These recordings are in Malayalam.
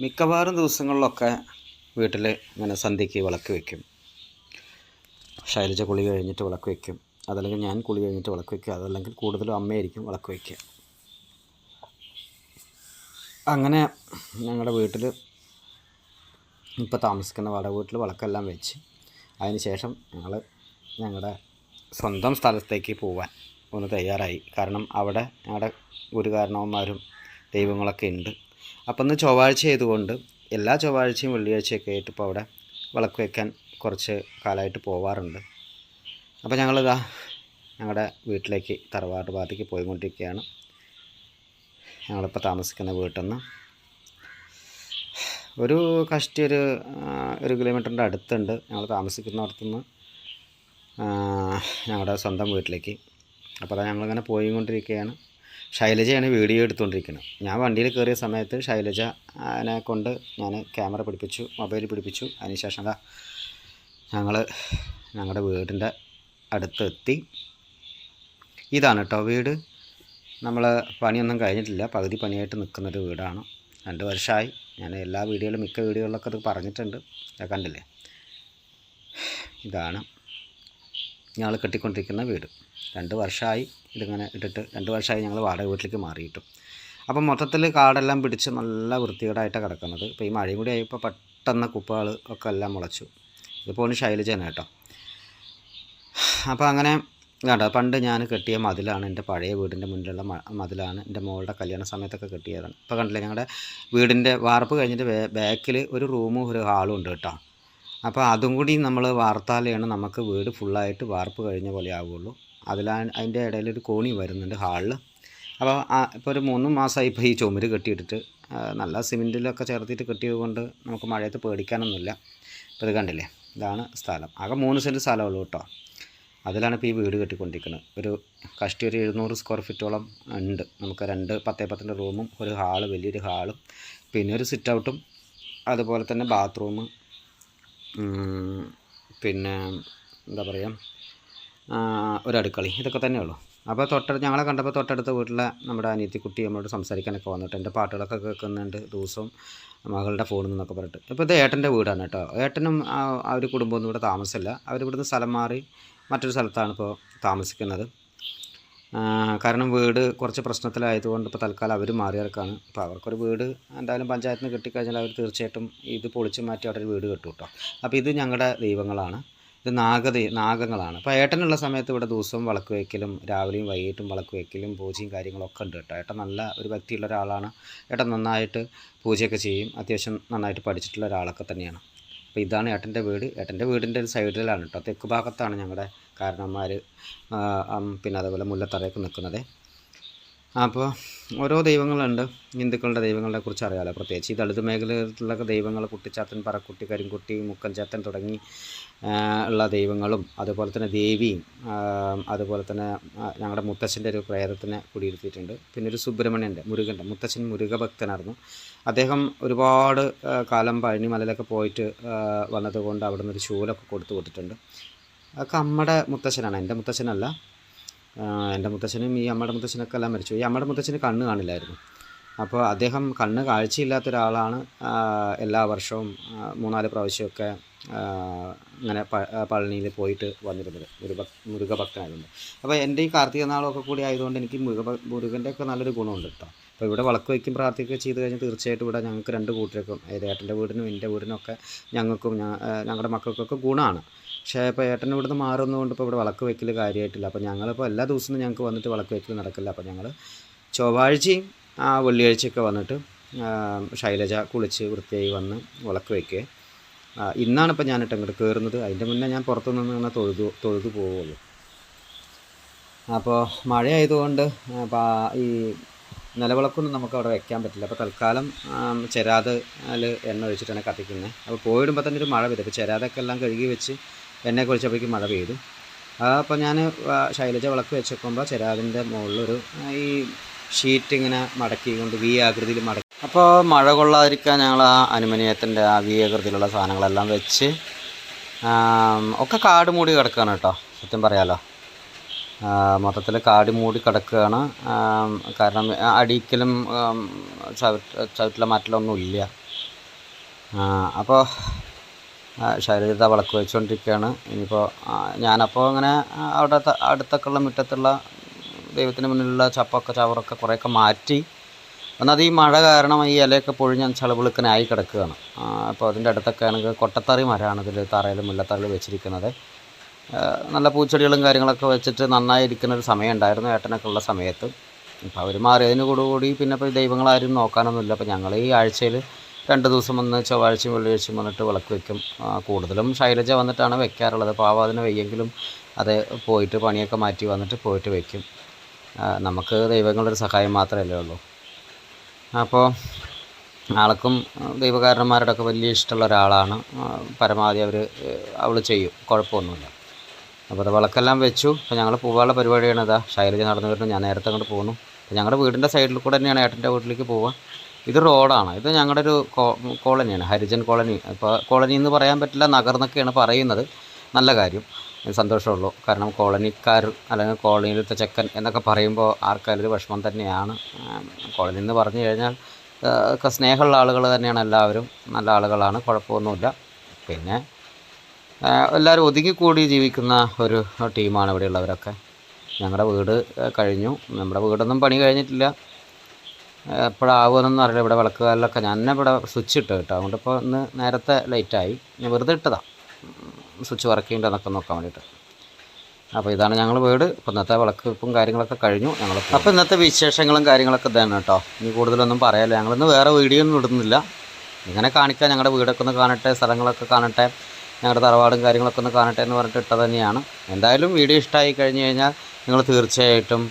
മിക്കവാറും ദിവസങ്ങളിലൊക്കെ വീട്ടിൽ ഇങ്ങനെ സന്ധ്യയ്ക്ക് വിളക്ക് വയ്ക്കും. ശൈലജ കുളി കഴിഞ്ഞിട്ട് വിളക്ക് വയ്ക്കും, അതല്ലെങ്കിൽ ഞാൻ കുളി കഴിഞ്ഞിട്ട് വിളക്ക് വയ്ക്കുക, അതല്ലെങ്കിൽ കൂടുതലും അമ്മയായിരിക്കും വിളക്ക് വയ്ക്കുക. അങ്ങനെ ഞങ്ങളുടെ വീട്ടിൽ ഇപ്പോൾ താമസിക്കുന്ന വാടക വീട്ടിൽ വിളക്കെല്ലാം വെച്ച് അതിന് ശേഷം ഞങ്ങളുടെ സ്വന്തം സ്ഥലത്തേക്ക് പോവാൻ ഒന്ന് തയ്യാറായി. കാരണം അവിടെ ഞങ്ങളുടെ ഗുരുകാരണവന്മാരും ദൈവങ്ങളൊക്കെ ഉണ്ട്. അപ്പം ഇന്ന് ചൊവ്വാഴ്ച ആയതുകൊണ്ട് എല്ലാ ചൊവ്വാഴ്ചയും വെള്ളിയാഴ്ചയൊക്കെ ആയിട്ട് ഇപ്പോൾ അവിടെ വിളക്ക് വയ്ക്കാൻ കുറച്ച് കാലമായിട്ട് പോവാറുണ്ട്. അപ്പോൾ ഞങ്ങളിതാ ഞങ്ങളുടെ വീട്ടിലേക്ക് തറവാട് ഭാഗത്തേക്ക് പോയിക്കൊണ്ടിരിക്കുകയാണ്. ഞങ്ങളിപ്പോൾ താമസിക്കുന്ന വീട്ടിൽ നിന്ന് ഒരു കിലോമീറ്ററിൻ്റെ അടുത്തുണ്ട് ഞങ്ങൾ താമസിക്കുന്നിടത്തുനിന്ന് ഞങ്ങളുടെ സ്വന്തം വീട്ടിലേക്ക്. അപ്പോൾ അതാ ഞങ്ങളിങ്ങനെ പോയിക്കൊണ്ടിരിക്കുകയാണ്. ശൈലജയാണ് വീഡിയോ എടുത്തുകൊണ്ടിരിക്കുന്നത്. ഞാൻ വണ്ടിയിൽ കയറിയ സമയത്ത് ശൈലജനെ കൊണ്ട് ഞാൻ ക്യാമറ പിടിപ്പിച്ചു, മൊബൈൽ പിടിപ്പിച്ചു. അതിനുശേഷം ഞങ്ങൾ ഞങ്ങളുടെ വീടിൻ്റെ അടുത്തെത്തി. ഇതാണ് കേട്ടോ വീട്. നമ്മൾ പണിയൊന്നും കഴിഞ്ഞിട്ടില്ല, പകുതി പണിയായിട്ട് നിൽക്കുന്നൊരു വീടാണ്. 2 വർഷമായി. ഞാൻ എല്ലാ വീഡിയോയിലും മിക്ക വീഡിയോകളിലൊക്കെ അത് പറഞ്ഞിട്ടുണ്ട്, കണ്ടില്ലേ. ഇതാണ് ഞങ്ങൾ കെട്ടിക്കൊണ്ടിരിക്കുന്ന വീട്. 2 വർഷമായി ഇതിങ്ങനെ ഇട്ടിട്ട്. 2 വർഷമായി ഞങ്ങൾ വാടക വീട്ടിലേക്ക് മാറിയിട്ടും. അപ്പം മൊത്തത്തിൽ കാടെല്ലാം പിടിച്ച് നല്ല വൃത്തികേടായിട്ടാണ് കിടക്കുന്നത്. ഇപ്പോൾ ഈ മഴയും കൂടി ആയപ്പോൾ പെട്ടെന്ന് കുപ്പകൾ ഒക്കെ എല്ലാം മുളച്ചു. ഇതിപ്പോൾ ശൈലജയാണ് കേട്ടോ. അപ്പോൾ അങ്ങനെ കേട്ടോ, പണ്ട് ഞാൻ കെട്ടിയ മതിലാണ്, എൻ്റെ പഴയ വീടിൻ്റെ മുന്നിലുള്ള മതിലാണ്. എൻ്റെ മോളുടെ കല്യാണ സമയത്തൊക്കെ കെട്ടിയതാണ്. ഇപ്പോൾ കണ്ടില്ലേ, ഞങ്ങളുടെ വീടിൻ്റെ വാർപ്പ് കഴിഞ്ഞിട്ട് ബാക്കിൽ ഒരു റൂമും ഒരു ഹാളും ഉണ്ട് കേട്ടോ. അപ്പോൾ അതും കൂടി നമ്മൾ വാർത്താലെയാണ് നമുക്ക് വീട് ഫുള്ളായിട്ട് വാർപ്പ് കഴിഞ്ഞ പോലെ ആവുകയുള്ളൂ. അതിൻ്റെ ഇടയിലൊരു കോണി വരുന്നുണ്ട് ഹാളിൽ. അപ്പോൾ ഇപ്പോൾ ഒരു 3 മാസമായി ഇപ്പോൾ ഈ ചുമര് കെട്ടിയിട്ടിട്ട്. നല്ല സിമെൻറ്റിലൊക്കെ ചേർത്തിട്ട് കെട്ടിയത് കൊണ്ട് നമുക്ക് മഴയത്ത് പേടിക്കാനൊന്നുമില്ല. ഇപ്പോൾ ഇത് കണ്ടില്ലേ, ഇതാണ് സ്ഥലം. ആകെ 3 സെൻറ്റ് സ്ഥലമുള്ളൂ കേട്ടോ. അതിലാണ് ഇപ്പോൾ ഈ വീട് കെട്ടിക്കൊണ്ടിരിക്കുന്നത്. ഒരു 700 സ്ക്വയർ ഫീറ്റോളം ഉണ്ട്. നമുക്ക് 2 10 റൂമും ഒരു ഹാള്, വലിയൊരു ഹാളും, പിന്നെ ഒരു സിറ്റ് ഔട്ടും, അതുപോലെ തന്നെ ബാത്റൂം, പിന്നെ എന്താ പറയുക, ഒരു അടുക്കള, ഇതൊക്കെ തന്നെയുള്ളൂ. അപ്പോൾ ഞങ്ങളെ കണ്ടപ്പോൾ തൊട്ടടുത്ത വീട്ടിലെ നമ്മുടെ അനിയത്തിക്കുട്ടി നമ്മളോട് സംസാരിക്കാനൊക്കെ വന്നിട്ട് എൻ്റെ പാട്ടുകളൊക്കെ കേൾക്കുന്നുണ്ട് ദിവസവും, മകളുടെ ഫോണിൽ നിന്നൊക്കെ പറഞ്ഞിട്ട്. ഇപ്പോൾ ഇത് ഏട്ടൻ്റെ വീടാണ് കേട്ടോ. ഏട്ടനും ആ ഒരു കുടുംബമൊന്നും ഇവിടെ താമസമില്ല. അവരിവിടുന്ന് സ്ഥലം മാറി മറ്റൊരു സ്ഥലത്താണ് ഇപ്പോൾ താമസിക്കുന്നത്. കാരണം വീട് കുറച്ച് പ്രശ്നത്തിലായതുകൊണ്ട് ഇപ്പോൾ തൽക്കാലം അവർ മാറിയിറക്കാണ്. അപ്പോൾ അവർക്കൊരു വീട് എന്തായാലും പഞ്ചായത്തിൽ നിന്ന് കിട്ടിക്കഴിഞ്ഞാൽ അവർ തീർച്ചയായിട്ടും ഇത് പൊളിച്ച് മാറ്റി അവിടെ ഒരു വീട് കെട്ടും കേട്ടോ. അപ്പോൾ ഇത് ഞങ്ങളുടെ ദൈവങ്ങളാണ്, ഇത് നാഗങ്ങളാണ്. അപ്പോൾ ഏട്ടനുള്ള സമയത്ത് ഇവിടെ ദിവസവും വിളക്ക് വയ്ക്കലും രാവിലെയും വൈകിട്ടും വിളക്ക് വയ്ക്കലും പൂജയും കാര്യങ്ങളൊക്കെ ഉണ്ട് കേട്ടോ. ഏട്ടൻ നല്ല ഒരു ഭക്തിയുള്ള ഒരാളാണ്. ഏട്ടൻ നന്നായിട്ട് പൂജയൊക്കെ ചെയ്യും, അത്യാവശ്യം നന്നായിട്ട് പഠിച്ചിട്ടുള്ള ഒരാളൊക്കെ തന്നെയാണ്. അപ്പോൾ ഇതാണ് ഏട്ടൻ്റെ വീട്. ഏട്ടൻ്റെ വീടിൻ്റെ ഒരു സൈഡിലാണ് കേട്ടോ, തെക്ക് ഭാഗത്താണ് ഞങ്ങളുടെ കാരണന്മാർ, പിന്നെ അതേപോലെ മുല്ലത്തറയൊക്കെ നിൽക്കുന്നത്. അപ്പോൾ ഓരോ ദൈവങ്ങളുണ്ട്. ഹിന്ദുക്കളുടെ ദൈവങ്ങളെ കുറിച്ച് അറിയാമല്ലോ. പ്രത്യേകിച്ച് ഈ ദളിത് മേഖലയിലുള്ള ദൈവങ്ങൾ, കുട്ടിച്ചാത്തൻ, പറക്കുട്ടി, കരിങ്കുട്ടി, മുക്കൻചാത്തൻ തുടങ്ങി ഉള്ള ദൈവങ്ങളും, അതുപോലെ തന്നെ ദേവിയും, അതുപോലെ തന്നെ ഞങ്ങളുടെ മുത്തച്ഛൻ്റെ ഒരു പ്രേതത്തിനെ കുടിയിരുത്തിയിട്ടുണ്ട്. പിന്നെ ഒരു സുബ്രഹ്മണ്യൻ്റെ, മുത്തച്ഛൻ മുരുകഭക്തനായിരുന്നു. അദ്ദേഹം ഒരുപാട് കാലം പഴനിമലയിലൊക്കെ പോയിട്ട് വന്നതുകൊണ്ട് അവിടെ നിന്ന് ഒരു ശൂലമൊക്കെ കൊടുത്തു വിട്ടിട്ടുണ്ട്. അതൊക്കെ അമ്മയുടെ മുത്തച്ഛനാണ്, എൻ്റെ മുത്തച്ഛനല്ല. എൻ്റെ മുത്തച്ഛനും ഈ അമ്മയുടെ മുത്തച്ഛനൊക്കെ എല്ലാം മരിച്ചു. ഈ അമ്മയുടെ മുത്തച്ഛന് കണ്ണ് കാണില്ലായിരുന്നു. അപ്പോൾ അദ്ദേഹം കണ്ണ് കാഴ്ചയില്ലാത്ത ഒരാളാണ്. എല്ലാ വർഷവും 3-4 പ്രാവശ്യമൊക്കെ ഇങ്ങനെ പഴനിയിൽ പോയിട്ട് വന്നിരുന്നത്, മുരുകഭക്തനായതുകൊണ്ട്. അപ്പോൾ എൻ്റെ ഈ കാർത്തിക നാളൊക്കെ കൂടി ആയതുകൊണ്ട് എനിക്ക് മുരുകൻ്റെ ഒക്കെ നല്ലൊരു ഗുണമുണ്ട് കേട്ടോ. അപ്പോൾ ഇവിടെ വിളക്ക് വയ്ക്കും പ്രാർത്ഥിക്കുകയൊക്കെ ചെയ്ത് കഴിഞ്ഞാൽ തീർച്ചയായിട്ടും ഇവിടെ ഞങ്ങൾക്ക് 2 കൂട്ടർക്കും, ഏട്ടൻ്റെ വീടിനും എൻ്റെ വീടിനൊക്കെ ഞങ്ങൾക്കും ഞങ്ങളുടെ മക്കൾക്കൊക്കെ ഗുണമാണ്. പക്ഷേ ഇപ്പോൾ ഏട്ടൻ ഇവിടുന്ന് മാറുന്നതുകൊണ്ട് ഇപ്പോൾ ഇവിടെ വിളക്ക് വയ്ക്കൽ കാര്യമായിട്ടില്ല. അപ്പോൾ ഞങ്ങളിപ്പോൾ എല്ലാ ദിവസവും ഞങ്ങൾക്ക് വന്നിട്ട് വിളക്ക് വയ്ക്കൽ നടക്കില്ല. അപ്പോൾ ഞങ്ങൾ ചൊവ്വാഴ്ചയും വെള്ളിയാഴ്ചയൊക്കെ വന്നിട്ട് ശൈലജ കുളിച്ച് വൃത്തിയായി വന്ന് വിളക്ക് വയ്ക്കുക. ഇന്നാണിപ്പോൾ ഞാനിട്ട് അങ്ങോട്ട് കയറുന്നത്. അതിൻ്റെ മുന്നേ ഞാൻ പുറത്തുനിന്ന് ഇങ്ങനെ തൊഴുതു പോവുള്ളൂ. അപ്പോൾ മഴയായതുകൊണ്ട് ഈ നിലവിളക്കൊന്നും നമുക്ക് അവിടെ വയ്ക്കാൻ പറ്റില്ല. അപ്പോൾ തൽക്കാലം ചെരാതിൽ എണ്ണ ഒഴിച്ചിട്ടാണ് കത്തിക്കുന്നത്. അപ്പോൾ പോയിടുമ്പോൾ തന്നെ ഒരു മഴ പെയ്തു. അപ്പോൾ ചെരാതൊക്കെ എല്ലാം കഴുകി വെച്ച് എണ്ണ കുഴിച്ചപ്പോഴേക്കും മഴ പെയ്തു. അപ്പോൾ ഞാൻ ശൈലജ വിളക്ക് വെച്ചേക്കുമ്പോൾ ചെരാതിൻ്റെ മുകളിലൊരു ഈ ഷീറ്റ് ഇങ്ങനെ മടക്കിക്കൊണ്ട് വി ആകൃതിയിൽ മടക്കി. അപ്പോൾ മഴ കൊള്ളാതിരിക്കാൻ ഞങ്ങൾ ആ അലുമിനിയത്തിൻ്റെ ആ വി ആകൃതിയിലുള്ള സാധനങ്ങളെല്ലാം വെച്ച് ഒക്കെ കാട് മൂടി കിടക്കുകയാണ് കേട്ടോ. സത്യം പറയാമല്ലോ, മൊത്തത്തിൽ കാട് മൂടി കിടക്കുകയാണ്. കാരണം അടിക്കലും ചവിട്ടിലെ മാറ്റലൊന്നും ഇല്ല. അപ്പോൾ ശൈലജ വിളക്ക് വെച്ചുകൊണ്ടിരിക്കുകയാണ്. ഇനിയിപ്പോൾ ഞാനപ്പോൾ ഇങ്ങനെ അവിടെ അടുത്തൊക്കെയുള്ള മുറ്റത്തുള്ള ദൈവത്തിന് മുന്നിലുള്ള ചവറൊക്കെ കുറേയൊക്കെ മാറ്റി. എന്നാൽ ഈ മഴ കാരണം ഈ ഇലയൊക്കെ പൊഴിഞ്ഞ് ചളവിളുക്കനായി കിടക്കുകയാണ്. അപ്പോൾ അതിൻ്റെ അടുത്തൊക്കെ ആണെങ്കിൽ കൊട്ടത്തറി മരമാണ് ഇതിൽ തറയിലും മുല്ലത്തറയിൽ വെച്ചിരിക്കുന്നത്. നല്ല പൂച്ചെടികളും കാര്യങ്ങളൊക്കെ വെച്ചിട്ട് നന്നായിരിക്കുന്നൊരു സമയം ഉണ്ടായിരുന്നു ഏട്ടനൊക്കെ ഉള്ള സമയത്ത്. ഇപ്പോൾ അവർ മാറിയതിന് കൂടി പിന്നെ ഇപ്പോൾ ദൈവങ്ങളാരും നോക്കാനൊന്നുമില്ല. അപ്പോൾ ഞങ്ങൾ ഈ ആഴ്ചയിൽ 2 ദിവസം വന്ന് ചൊവ്വാഴ്ചയും വെള്ളിയാഴ്ചയും വന്നിട്ട് വിളക്ക് വയ്ക്കും. കൂടുതലും ശൈലജ വന്നിട്ടാണ് വെക്കാറുള്ളത്. പാവം അതിന് വയ്യെങ്കിലും അത് പോയിട്ട് പണിയൊക്കെ മാറ്റി വന്നിട്ട് പോയിട്ട് വയ്ക്കും. നമുക്ക് ദൈവങ്ങളൊരു സഹായം മാത്രമല്ലേ ഉള്ളൂ. അപ്പോൾ ആൾക്കും ദൈവകാരന്മാരുടെ ഒക്കെ വലിയ ഇഷ്ടമുള്ള ഒരാളാണ്. പരമാവധി അവൾ ചെയ്യും, കുഴപ്പമൊന്നുമില്ല. അപ്പോൾ അത് വിളക്കെല്ലാം വെച്ചു. അപ്പോൾ ഞങ്ങൾ പോകാനുള്ള പരിപാടിയാണ്. ഇതാ ശൈലജ നടന്നു വരുന്നു, ഞാൻ നേരത്തെ അങ്ങോട്ട് പോകുന്നു. അപ്പോൾ ഞങ്ങളുടെ വീടിൻ്റെ സൈഡിൽ കൂടെ തന്നെയാണ് ഏട്ടൻ്റെ വീട്ടിലേക്ക് പോവുക. ഇത് റോഡാണ്. ഇത് ഞങ്ങളുടെ ഒരു കോളനിയാണ്, ഹരിജൻ കോളനി. ഇപ്പോൾ കോളനി എന്ന് പറയാൻ പറ്റില്ല, നഗർ എന്നൊക്കെയാണ് പറയുന്നത്. നല്ല കാര്യം, സന്തോഷമുള്ളൂ. കാരണം കോളനിക്കാർ അല്ലെങ്കിൽ കോളനിയിലത്തെ ചെക്കൻ എന്നൊക്കെ പറയുമ്പോൾ ആർക്കായാലും ഒരു വിഷമം തന്നെയാണ്. കോളനി എന്ന് പറഞ്ഞു കഴിഞ്ഞാൽ ഒക്കെ സ്നേഹമുള്ള ആളുകൾ തന്നെയാണ് എല്ലാവരും, നല്ല ആളുകളാണ്, കുഴപ്പമൊന്നുമില്ല. പിന്നെ എല്ലാവരും ഒതുങ്ങിക്കൂടി ജീവിക്കുന്ന ഒരു ടീമാണ് ഇവിടെയുള്ളവരൊക്കെ. ഞങ്ങളുടെ വീട് കഴിഞ്ഞു, നമ്മുടെ വീടൊന്നും പണി കഴിഞ്ഞിട്ടില്ല. എപ്പോഴാവുമെന്നൊന്നും അറിയില്ല. ഇവിടെ വിളക്കുകാലിലൊക്കെ ഞാൻ ഇവിടെ സ്വിച്ച് ഇട്ട് കേട്ടോ, അതുകൊണ്ട് ഇപ്പോൾ ഇന്ന് നേരത്തെ ലേറ്റായി. ഞാൻ വെറുതെ ഇട്ടതാണ്, സ്വിച്ച് വർക്ക് ചെയ്യുന്നുണ്ടെന്നൊക്കെ നോക്കാൻ വേണ്ടിയിട്ട്. അപ്പോൾ ഇതാണ് ഞങ്ങൾ വീട്. ഇപ്പോൾ ഇന്നത്തെ വിളക്കും കാര്യങ്ങളൊക്കെ കഴിഞ്ഞു ഞങ്ങൾ. അപ്പോൾ ഇന്നത്തെ വിശേഷങ്ങളും കാര്യങ്ങളൊക്കെ ഇതാണ് കേട്ടോ. ഇനി കൂടുതലൊന്നും പറയാമല്ലോ. ഞങ്ങളിന്ന് വേറെ വീഡിയോ ഒന്നും ഇടുന്നില്ല, ഇങ്ങനെ കാണിക്കാൻ ഞങ്ങളുടെ വീടൊക്കെ ഒന്ന് കാണട്ടെ, സ്ഥലങ്ങളൊക്കെ കാണട്ടെ, ഞങ്ങളുടെ തറവാടും കാര്യങ്ങളൊക്കെ ഒന്ന് കാണട്ടെ എന്ന് പറഞ്ഞിട്ട് ഇട്ടത് തന്നെയാണ്. എന്തായാലും വീഡിയോ ഇഷ്ടമായി കഴിഞ്ഞ് കഴിഞ്ഞാൽ നിങ്ങൾ തീർച്ചയായിട്ടും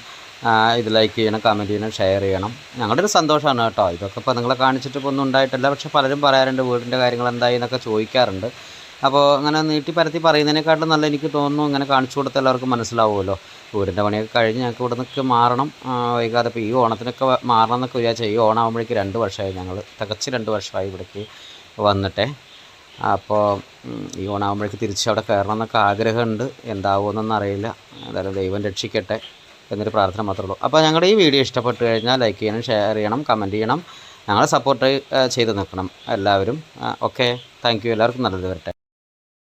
ഇത് ലൈക്ക് ചെയ്യണം, കമൻറ്റ് ചെയ്യണം, ഷെയർ ചെയ്യണം. ഞങ്ങളുടെ ഒരു സന്തോഷമാണ് കേട്ടോ. ഇതൊക്കെ ഇപ്പോൾ നിങ്ങളെ കാണിച്ചിട്ട് ഇപ്പോൾ ഒന്നും ഉണ്ടായിട്ടില്ല. പക്ഷേ പലരും പറയാറുണ്ട് വീടിൻ്റെ കാര്യങ്ങൾ എന്തായി എന്നൊക്കെ ചോദിക്കാറുണ്ട്. അപ്പോൾ അങ്ങനെ നീട്ടി പരത്തി പറയുന്നതിനെക്കാട്ടിലും നല്ല എനിക്ക് തോന്നുന്നു ഇങ്ങനെ കാണിച്ചു കൊടുത്താൽ എല്ലാവർക്കും മനസ്സിലാവുമല്ലോ. വീടിൻ്റെ പണിയൊക്കെ കഴിഞ്ഞ് ഞങ്ങൾക്ക് ഇവിടെ നിന്നൊക്കെ മാറണം വൈകാതെ. ഇപ്പോൾ ഈ ഓണത്തിനൊക്കെ മാറണം എന്നൊക്കെ വിചാരിച്ചാൽ ഈ ഓണമാകുമ്പോഴേക്ക് 2 വർഷമായി, ഞങ്ങൾ തികച്ച് 2 വർഷമായി ഇവിടേക്ക് വന്നിട്ടേ. അപ്പോൾ ഈ ഓണാകുമ്പോഴേക്ക് തിരിച്ച് അവിടെ കയറണം എന്നൊക്കെ ആഗ്രഹമുണ്ട്. എന്താവുമെന്നൊന്നും അറിയില്ല. എന്തായാലും ദൈവം രക്ഷിക്കട്ടെ എന്നൊരു പ്രാർത്ഥന മാത്രമേ ഉള്ളൂ. അപ്പോൾ ഞങ്ങളുടെ ഈ വീഡിയോ ഇഷ്ടപ്പെട്ട് കഴിഞ്ഞാൽ ലൈക്ക് ചെയ്യണം, ഷെയർ ചെയ്യണം, കമൻറ്റ് ചെയ്യണം, ഞങ്ങളെ സപ്പോർട്ട് ചെയ്ത് നിൽക്കണം എല്ലാവരും. Okay, thank you. എല്ലാവർക്കും നല്ലത് വരട്ടെ.